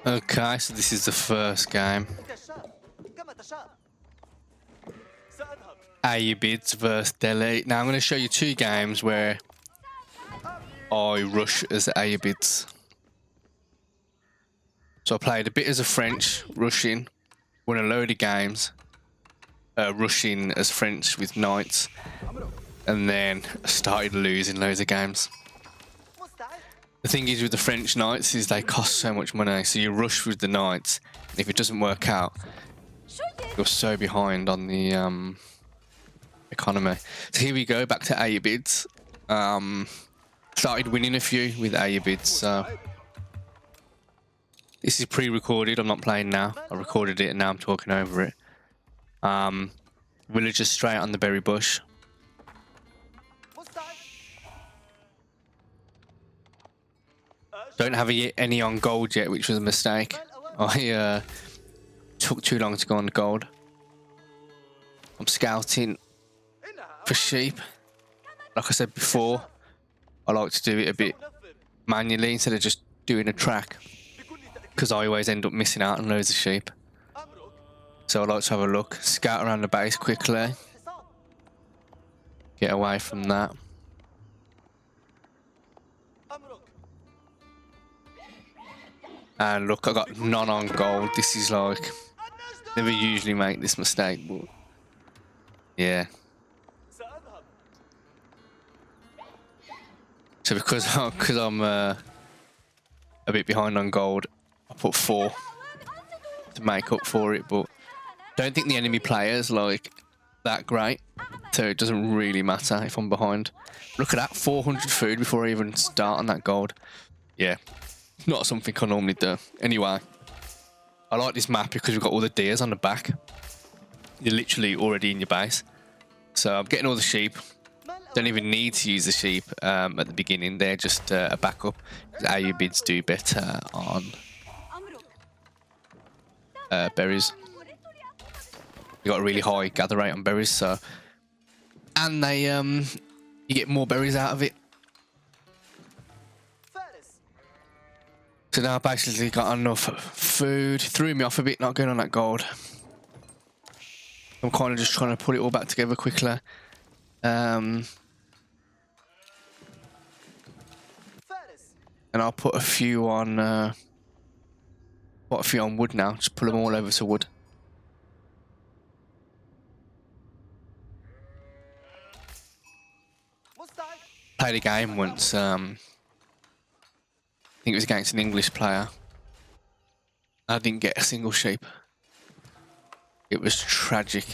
Okay, so this is the first game. Ayyubids versus Delhi. Now I'm going to show you two games where I rush as Ayyubids. So I played a bit as a French, rushing, won a load of games, rushing as French with knights, and then I started losing loads of games. The thing is with the French knights is they cost so much money, so you rush with the knights, and if it doesn't work out, you're so behind on the economy. So here we go, back to Ayyubids. Started winning a few with Ayyubids, so this is pre-recorded, I'm not playing now. I recorded it and now I'm talking over it. Villagers straight on the berry bush. Don't have any on gold yet, which was a mistake. I took too long to go on gold. I'm scouting for sheep. Like I said before, I like to do it a bit manually instead of just doing a track, because I always end up missing out on loads of sheep. So I like to have a look, scout around the base quickly, get away from that. And look, I got none on gold. This is like, never usually make this mistake, but yeah. So because I'm a bit behind on gold, I put 4 to make up for it, but don't think the enemy players like that great, so it doesn't really matter if I'm behind. Look at that, 400 food before I even start on that gold. Yeah, not something I normally do. Anyway, I like this map because we've got all the deers on the back. You're literally already in your base. So I'm getting all the sheep. Don't even need to use the sheep at the beginning. They're just a backup. Ayyubids do better on berries. You got a really high gather rate on berries, so and they you get more berries out of it. So now I basically got enough food. Threw me off a bit not going on that gold. I'm kind of just trying to put it all back together quickly. And I'll put a few on wood now. Just pull them all over to wood. Played a game once. I think it was against an English player. I didn't get a single sheep. It was tragic.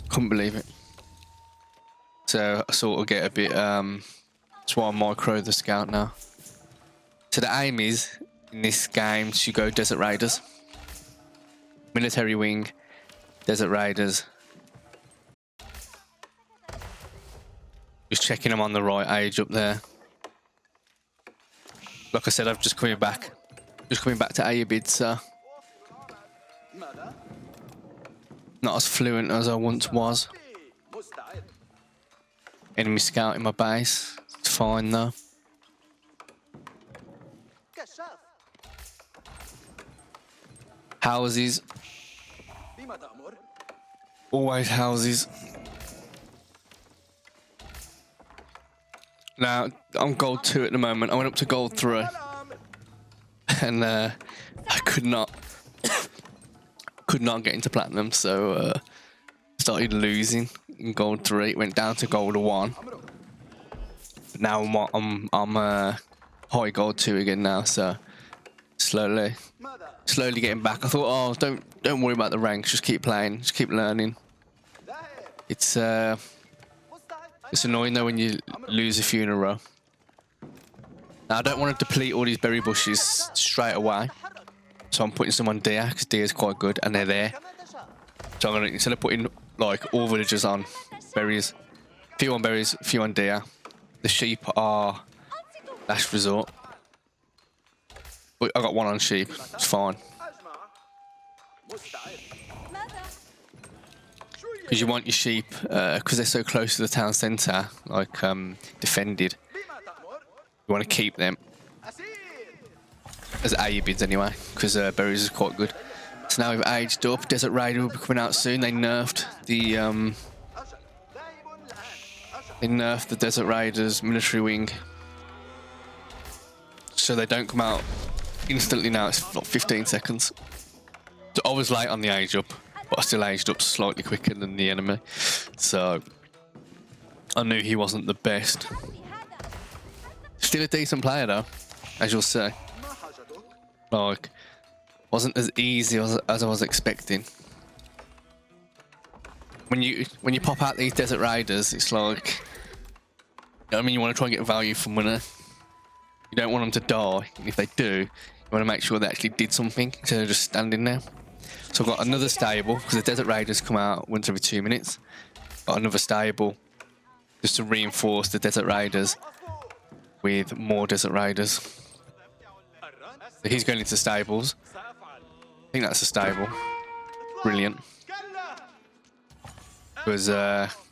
Couldn't believe it. So I sort of get a bit. That's why I micro the scout now. So the aim is in this game to go desert raiders, military wing, desert raiders. Just checking them on the right age up there. Like I said, I'm just coming back to Ayyubid, so not as fluent as I once was. Enemy scout in my base. It's fine though. Houses. Always houses. Now, I'm gold 2 at the moment. I went up to gold 3. And I could not get into platinum, so started losing in gold 3. It went down to gold 1. But now I'm high gold 2 again now, so slowly getting back. I thought, oh, don't worry about the ranks, just keep playing, just keep learning. It's annoying though when you lose a few in a row. Now I don't want to deplete all these berry bushes straight away, so I'm putting some on deer because deer is quite good and they're there. So I'm gonna, instead of putting like all villagers on berries, few on berries, few on deer. The sheep are last resort. But I got 1 on sheep. It's fine. Because you want your sheep, because they're so close to the town centre, like defended. You want to keep them. as Ayyubids anyway, because berries is quite good. So now we've aged up. Desert Raider will be coming out soon. They nerfed the Desert Raiders military wing, so they don't come out instantly now. It's like 15 seconds. So I was late on the age up, but I still aged up slightly quicker than the enemy. So I knew he wasn't the best. Still a decent player though, as you'll see. Like, wasn't as easy as I was expecting. When you pop out these Desert Raiders, it's like, you know what I mean, you want to try and get value for money. You don't want them to die, and if they do, you want to make sure they actually did something instead of just standing there. So I've got another stable, because the Desert Raiders come out once every 2 minutes. Got another stable just to reinforce the Desert Raiders with more Desert Raiders. So he's going into stables. I think that's a stable. Brilliant. Because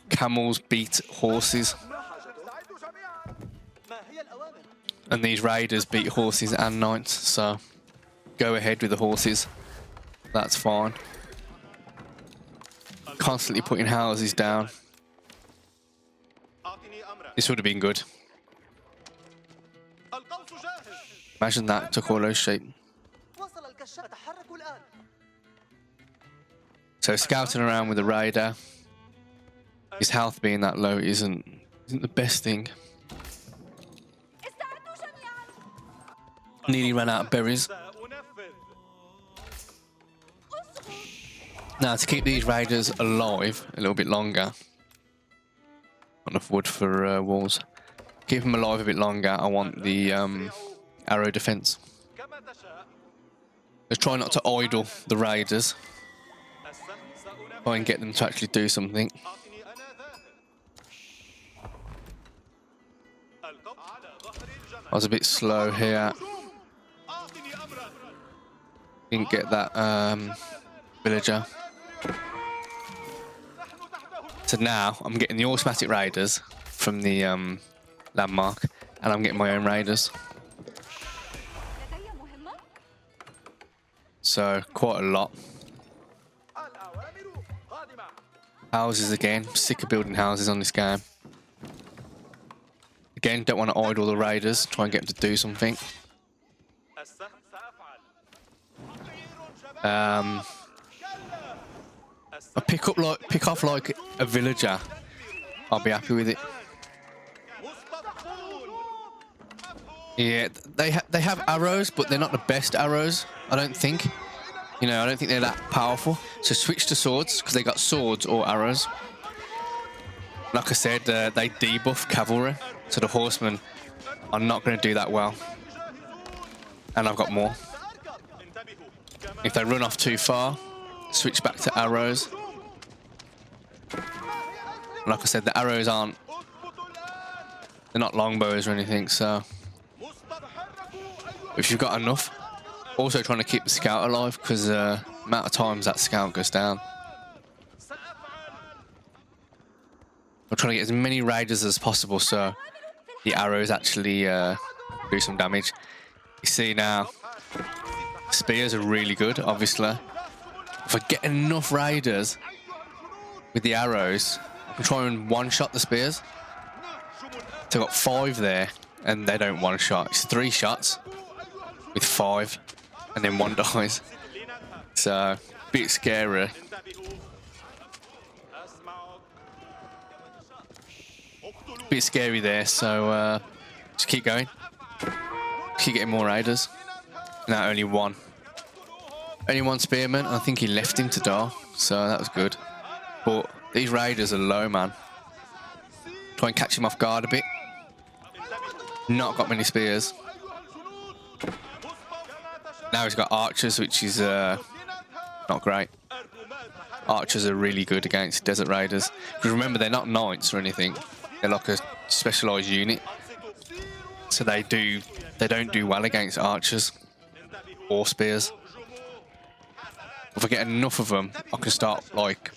camels beat horses. And these raiders beat horses and knights, so go ahead with the horses. That's fine. Constantly putting houses down. This would have been good. Imagine that took all those sheep. So scouting around with the raider, his health being that low isn't the best thing. Nearly ran out of berries. Now to keep these raiders alive a little bit longer, not enough wood for walls. Keep them alive a bit longer. I want the arrow defense. Let's try not to idle the raiders. Try and get them to actually do something. I was a bit slow here. Didn't get that villager. So now I'm getting the automatic raiders from the landmark, and I'm getting my own raiders. So quite a lot. Houses again. Sick of building houses on this game. Again, don't want to idle the raiders. Try and get them to do something. I pick off like a villager. I'll be happy with it. Yeah, they have arrows, but they're not the best arrows, I don't think. You know, I don't think they're that powerful. So switch to swords, because they got swords or arrows. Like I said, they debuff cavalry, so the horsemen are not going to do that well. And I've got more. If they run off too far, switch back to arrows. Like I said, the arrows they're not longbows or anything, so if you've got enough. Also trying to keep the scout alive, because the amount of times that scout goes down. I'm trying to get as many raiders as possible so the arrows actually do some damage. You see now, spears are really good, obviously. If I get enough raiders with the arrows, I can try and one-shot the spears. So I've got 5 there, and they don't one-shot. It's 3 shots with 5, and then 1 dies. So, a bit scary. Bit scary there, so just keep going. Keep getting more raiders. Now only 1. Only 1 spearman. I think he left him to die, so that was good. But these raiders are low, man. Try and catch him off guard a bit. Not got many spears. Now he's got archers, which is not great. Archers are really good against desert raiders. Because remember, they're not knights or anything. They're like a specialised unit. So they don't do well against archers or spears. If I get enough of them, I can start like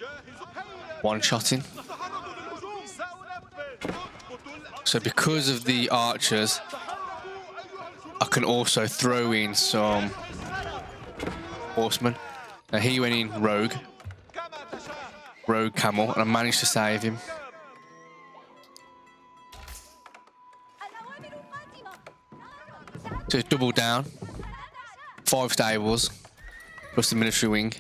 one-shotting. So because of the archers, I can also throw in some horsemen. Now he went in rogue camel, and I managed to save him. So it's double down, 5 stables, plus the military wing.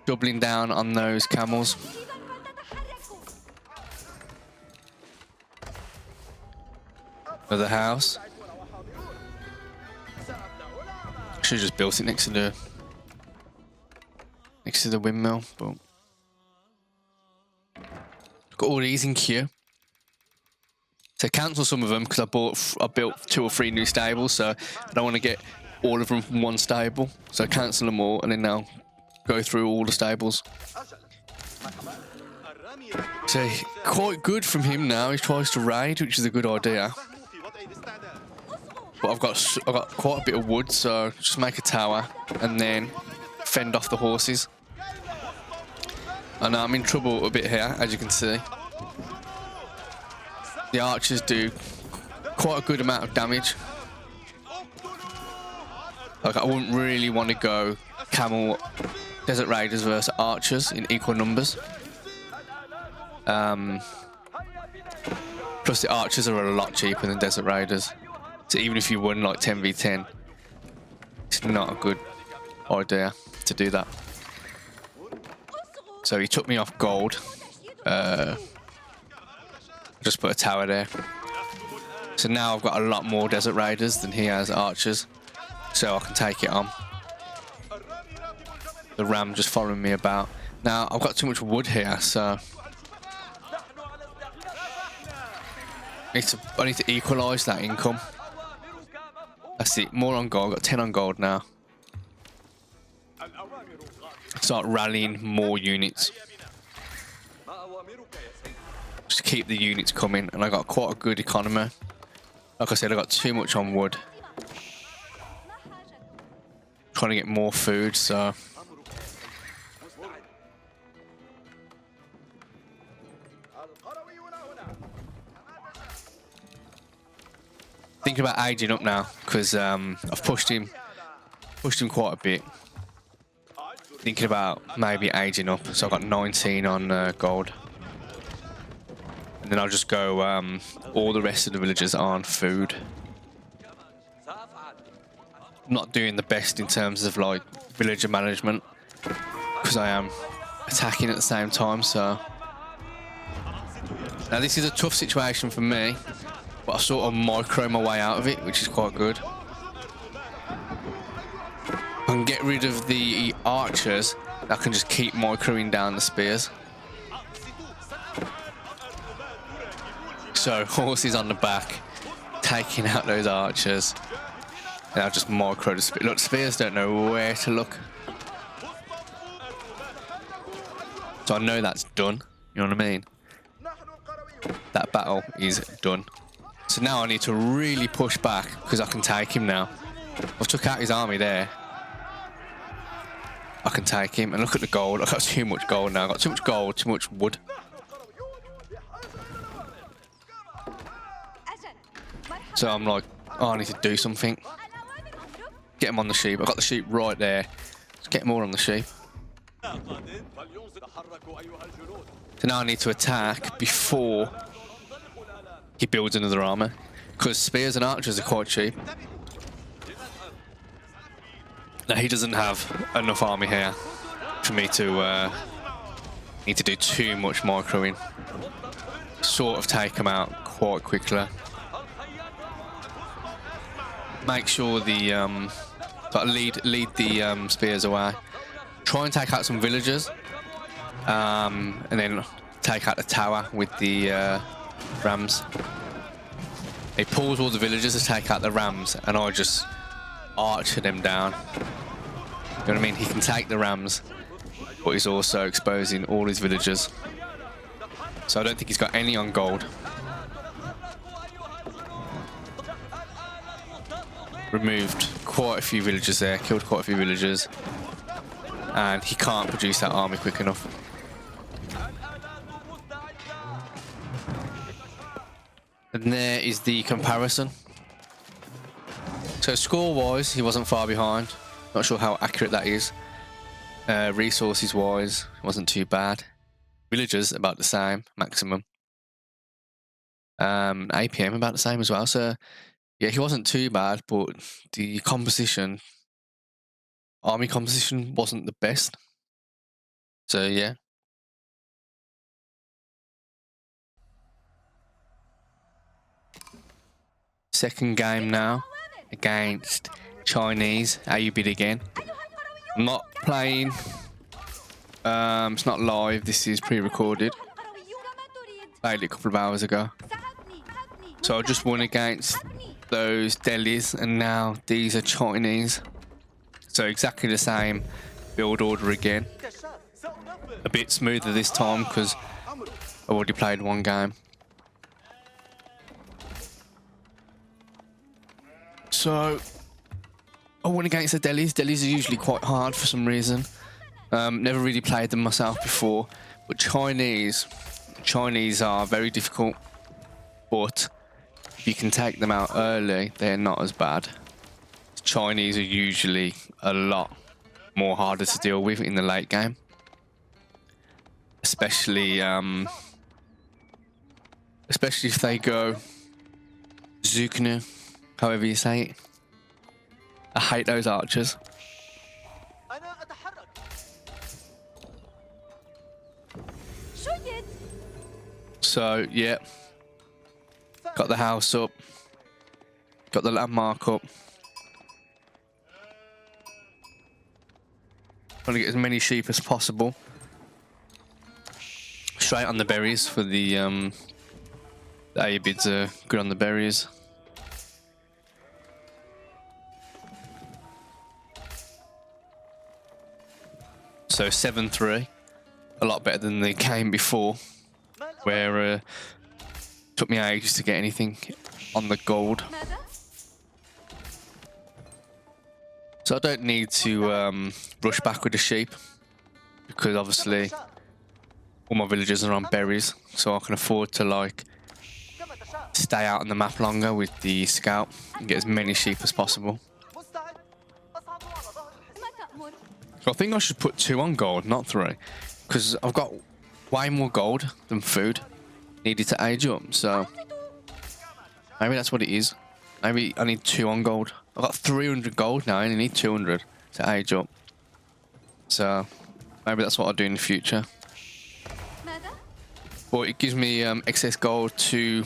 Doubling down on those camels. Another house. Should have just built it next to the windmill, but got all these in queue. So cancel some of them because I built 2 or 3 new stables, so I don't want to get all of them from one stable. So cancel them all, and then now go through all the stables. So quite good from him now. He tries to raid, which is a good idea. But I've got quite a bit of wood, so just make a tower and then fend off the horses. And I'm in trouble a bit here, as you can see. The archers do quite a good amount of damage. Like, I wouldn't really want to go camel desert raiders versus archers in equal numbers. Plus the archers are a lot cheaper than desert raiders. So even if you won like 10v10, it's not a good idea to do that. So he took me off gold. Just put a tower there. So now I've got a lot more desert raiders than he has archers. So I can take it on. The ram just following me about. Now I've got too much wood here, so I need to equalise that income. That's it. More on gold. I've got 10 on gold now. Start rallying more units. Just keep the units coming, and I got quite a good economy. Like I said, I got too much on wood. Trying to get more food, so thinking about aging up now because I've pushed him quite a bit. Thinking about maybe aging up, so I've got 19 on gold, and then I'll just go all the rest of the villagers on food. I'm not doing the best in terms of like villager management because I am attacking at the same time. So now this is a tough situation for me, but I sort of micro my way out of it, which is quite good. I can get rid of the archers. I can just keep microing down the spears. So horses on the back, taking out those archers. And I'll just micro the spears. Look, the spears don't know where to look. So I know that's done. You know what I mean? That battle is done. So now I need to really push back because I can take him now. I've took out his army there. I can take him, and look at the gold. I've got too much gold now. I've got too much gold, too much wood. So I'm like, oh, I need to do something. Get him on the sheep. I've got the sheep right there. Let's get more on the sheep. So now I need to attack before he builds another armor, because spears and archers are quite cheap. Now he doesn't have enough army here for me to need to do too much microing. Sort of take him out quite quickly. Make sure the lead the spears away. Try and take out some villagers, and then take out the tower with the rams. He pulls all the villagers to take out the rams, and I just archer them down. You know what I mean? He can take the rams, but he's also exposing all his villagers. So I don't think he's got any on gold. Removed quite a few villagers there, killed quite a few villagers, and he can't produce that army quick enough. And there is the comparison. So score-wise, he wasn't far behind. Not sure how accurate that is. Resources-wise, it wasn't too bad. Villagers about the same, maximum. APM about the same as well. So yeah, he wasn't too bad, but the composition, army composition, wasn't the best. So yeah. Second game now against Chinese Ayyubid again. I'm not playing. It's not live. This is pre-recorded. Played it a couple of hours ago. So I just won against those Delhis, and now these are Chinese. So exactly the same build order again. A bit smoother this time because I've already played one game. So I won against the Delhis. Delhis are usually quite hard for some reason. Never really played them myself before, but Chinese are very difficult. But if you can take them out early, they're not as bad. Chinese are usually a lot more harder to deal with in the late game, especially if they go Zuknu, however you say it. I hate those archers. So yeah, got the house up, got the landmark up. Trying to get as many sheep as possible. Straight on the berries for the Ayyubids are good on the berries. So 7-3, a lot better than the game before, where it took me ages to get anything on the gold. So I don't need to rush back with the sheep, because obviously all my villagers are on berries, so I can afford to like stay out on the map longer with the scout and get as many sheep as possible. So I think I should put 2 on gold, not 3, because I've got way more gold than food needed to age up, so maybe that's what it is. Maybe I need 2 on gold. I've got 300 gold now, I only need 200 to age up. So maybe that's what I'll do in the future. But it gives me excess gold to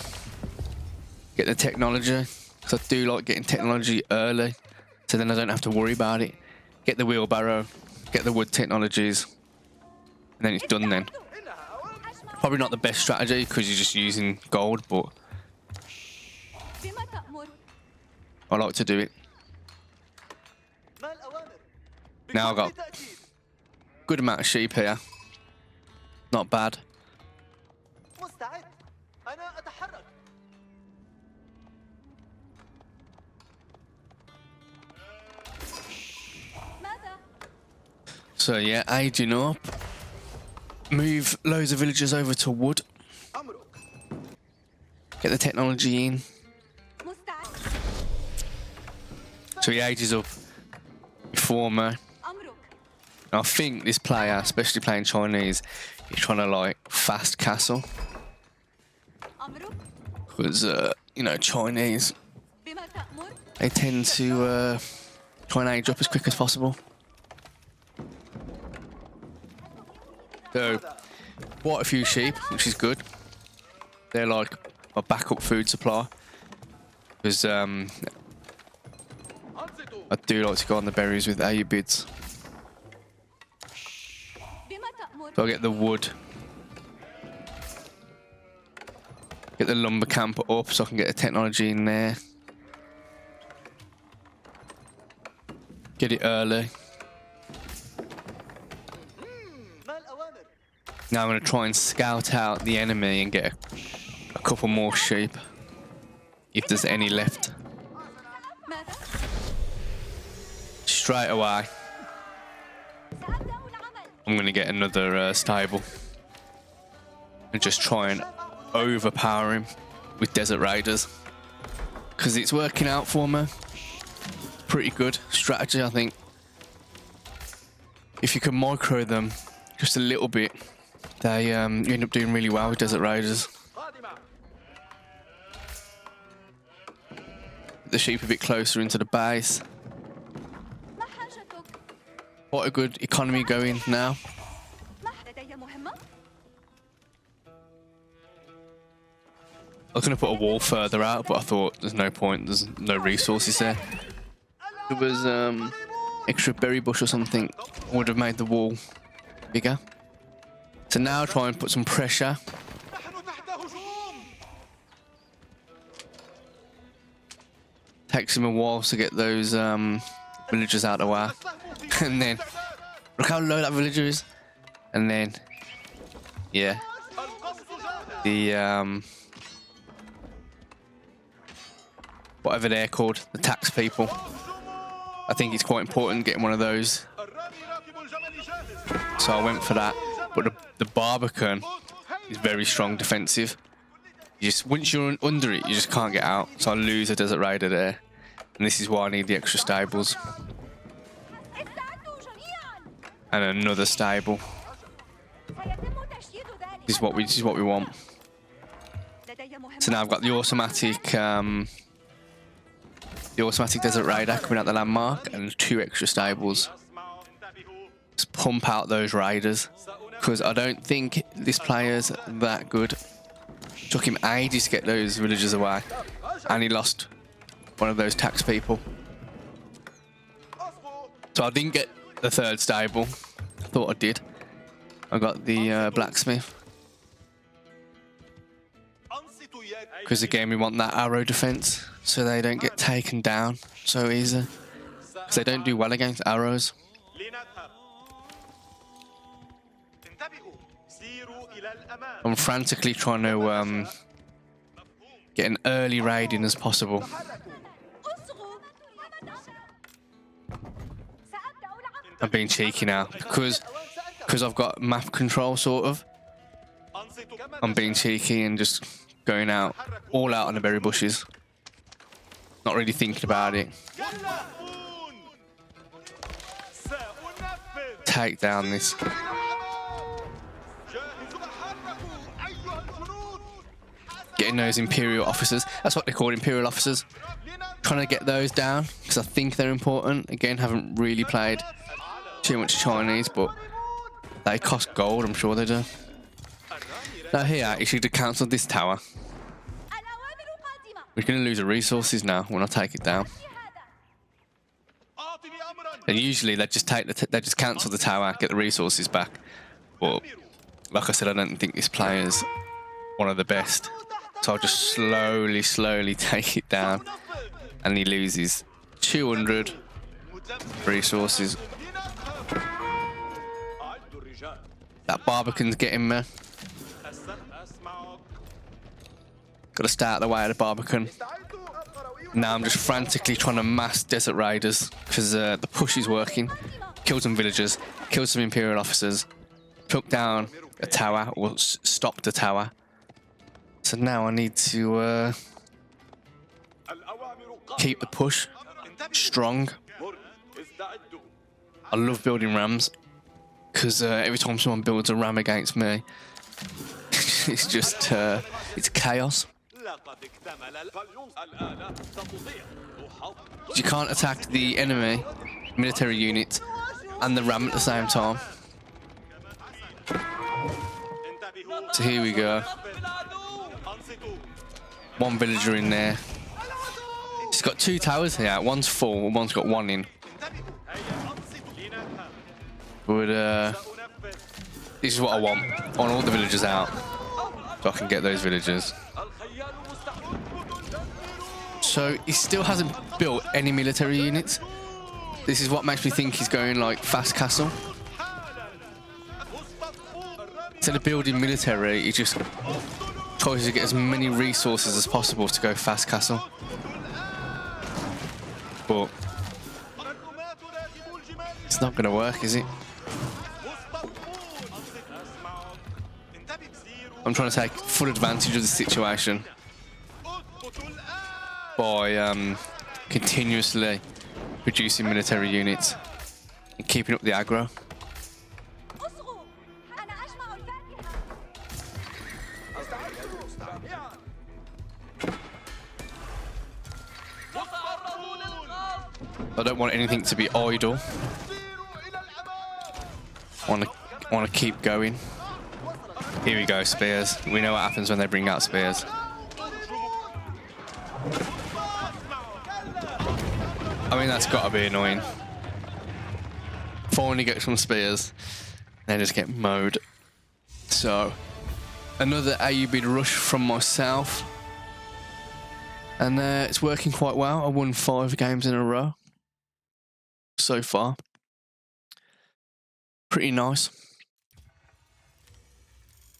get the technology, because I do like getting technology early, so then I don't have to worry about it. Get the wheelbarrow, get the wood technologies, and then it's done then. Probably not the best strategy because you're just using gold, but I like to do it. Now I've got a good amount of sheep here. Not bad. So yeah, aging up. Move loads of villagers over to wood. Get the technology in. So he ages up before me. I think this player, especially playing Chinese, is trying to like fast castle. Because, you know, Chinese, they tend to try and age up as quick as possible. So, quite a few sheep, which is good. They're like a backup food supply. Because I do like to go on the berries with Ayyubids. So I'll get the wood. Get the lumber camp up so I can get the technology in there. Get it early. Now I'm going to try and scout out the enemy and get a couple more sheep, if there's any left. Straight away, I'm going to get another stable and just try and overpower him with desert raiders, because it's working out for me. pretty good strategy, I think. If you can micro them just a little bit, they you end up doing really well with Desert Raiders. The sheep a bit closer into the base. Quite a good economy going now. I was going to put a wall further out, but I thought there's no point. There's no resources there. If there was extra berry bush or something, would have made the wall bigger. So now try and put some pressure. Takes him a while to get those villagers out of the way. And then, look how low that villager is. And then, yeah. The, whatever they're called, the tax people. I think it's quite important getting one of those. So I went for that. But the Barbican is very strong defensive. You just, once you're under it, you just can't get out. So I lose a Desert Raider there. And this is why I need the extra stables. And another stable. This is what we want. So now I've got the automatic Desert Raider coming out the landmark and 2 extra stables. Just pump out those raiders, because I don't think this player's that good. Took him ages to get those villagers away, and he lost one of those tax people. So I didn't get the 3rd stable. I thought I did. I got the blacksmith. Because again, we want that arrow defense, so they don't get taken down so easy. Because they don't do well against arrows. I'm frantically trying to get an early raid in as possible. I'm being cheeky now because I've got map control, sort of. I'm being cheeky and just going out all out on the berry bushes. Not really thinking about it. Take down this. Getting those Imperial officers. That's what they call Imperial officers. Trying to get those down because I think they're important. Again, haven't really played too much Chinese, but they cost gold, I'm sure they do. Now here, you should have cancelled this tower. We're going to lose the resources now when I take it down. And usually they just cancel the tower, get the resources back. But like I said, I don't think this player's one of the best. So I'll just slowly take it down, and he loses 200 resources. That Barbican's getting me. Got to stay out of the way of the Barbican. Now I'm just frantically trying to mass Desert Raiders because the push is working. Killed some villagers, killed some Imperial officers, took down a tower, or stopped a tower. So now I need to keep the push strong. I love building rams because every time someone builds a ram against me, it's just it's chaos. You can't attack the enemy military unit and the ram at the same time. So here we go. One villager in there. It's got 2 towers here. One's full, one's got 1 in. But this is what I want. I want all the villagers out, so I can get those villagers. So he still hasn't built any military units. This is what makes me think he's going like fast castle. Instead of building military, he just tries to get as many resources as possible to go fast castle. But it's not going to work, is it? I'm trying to take full advantage of the situation by continuously reducing military units and keeping up the aggro. I don't want anything to be idle. I want to keep going. Here we go, spears. We know what happens when they bring out spears. I mean, that's got to be annoying. Finally get some spears, then just get mowed. So, another Ayyubid rush from myself. And it's working quite well. I won 5 games in a row so far. Pretty nice.